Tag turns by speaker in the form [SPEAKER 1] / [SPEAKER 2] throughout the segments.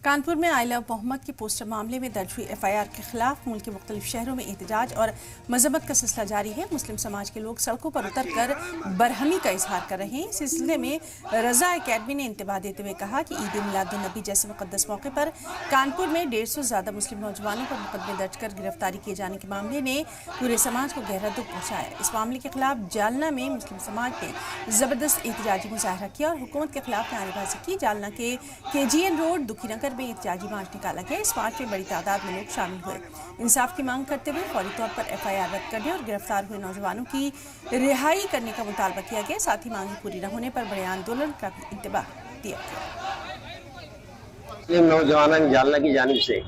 [SPEAKER 1] कानपुर में I love Mohammad के poster मामले में दर्ज हुई एफआईआर के खिलाफ मुल्क के मुख्तलिफ शहरों में एहतजाज और मजम्मत का सिलसिला जारी है। मुस्लिम समाज के लोग सड़कों पर उतरकर बरहमी का इजहार कर रहे हैं। इस सिलसिले में रजा अकेडमी ने इंतबाह देते हुए कहा कि ईद मिलादुन नबी जैसे मुकद्दस मौके पर कानपुर में 150 से ज्यादा मुस्लिम नौजवानों पर मुकदमे दर्ज कर गिरफ्तारी किए जाने के मामले ने पूरे समाज को गहरा दुख पहुंचाया। इस मामले के खिलाफ जालना में मुस्लिम समाज ने जबरदस्त एहतजाजी मुजाहरा किया और हुकूमत के खिलाफ नारेबाजी की। जालना के KGN रोड दुखीनगर में एहतजाजी मार्च निकाला गया। इस मार्च में बड़ी तादाद में लोग शामिल हुए। इंसाफ की मांग करते हुए फौरी तौर पर FIR रद्द करने और गिरफ्तार हुए नौजवानों की रिहाई करने का मुतालबा किया गया। साथ ही मांगे पूरी न होने पर बड़े आंदोलन का भी इंतबाह दिया गया।
[SPEAKER 2] मुस्लिम नौजवान जालना की जानिब से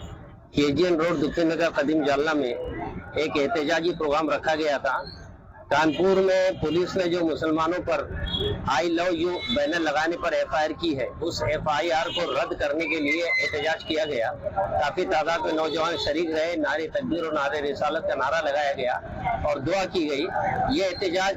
[SPEAKER 2] KGN रोड दुखीनगर कदीम जालना में एक एहतजाजी प्रोग्राम रखा गया था। कानपुर में पुलिस ने जो मुसलमानों पर आई लव यू बैनर लगाने पर FIR की है, उस FIR को रद्द करने के लिए एहतजाज किया गया। काफी तादाद में नौजवान शरीक रहे। नारे तकबीर और नारे रिसालत का नारा लगाया गया और दुआ की गई। ये एहतजाज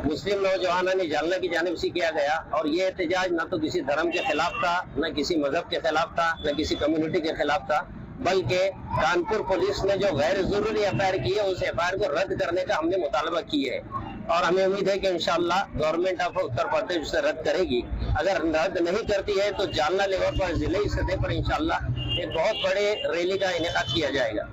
[SPEAKER 2] मुस्लिम नौजवानों ने जालना की जानिब से किया गया और ये एहतजाज न तो किसी धर्म के खिलाफ था, न किसी मजहब के खिलाफ था, न किसी कम्युनिटी के खिलाफ था, बल्कि कानपुर पुलिस ने जो गैर जरूरी FIR की है, उस FIR को रद्द करने का हमने मुतालबा किया है और हमें उम्मीद है कि इंशाअल्लाह गवर्नमेंट ऑफ उत्तर प्रदेश उसे रद्द करेगी। अगर रद्द नहीं करती है तो जालना लेवल पर, जिले सतह पर इंशाअल्लाह एक बहुत बड़े रैली का इनेकाद किया जाएगा।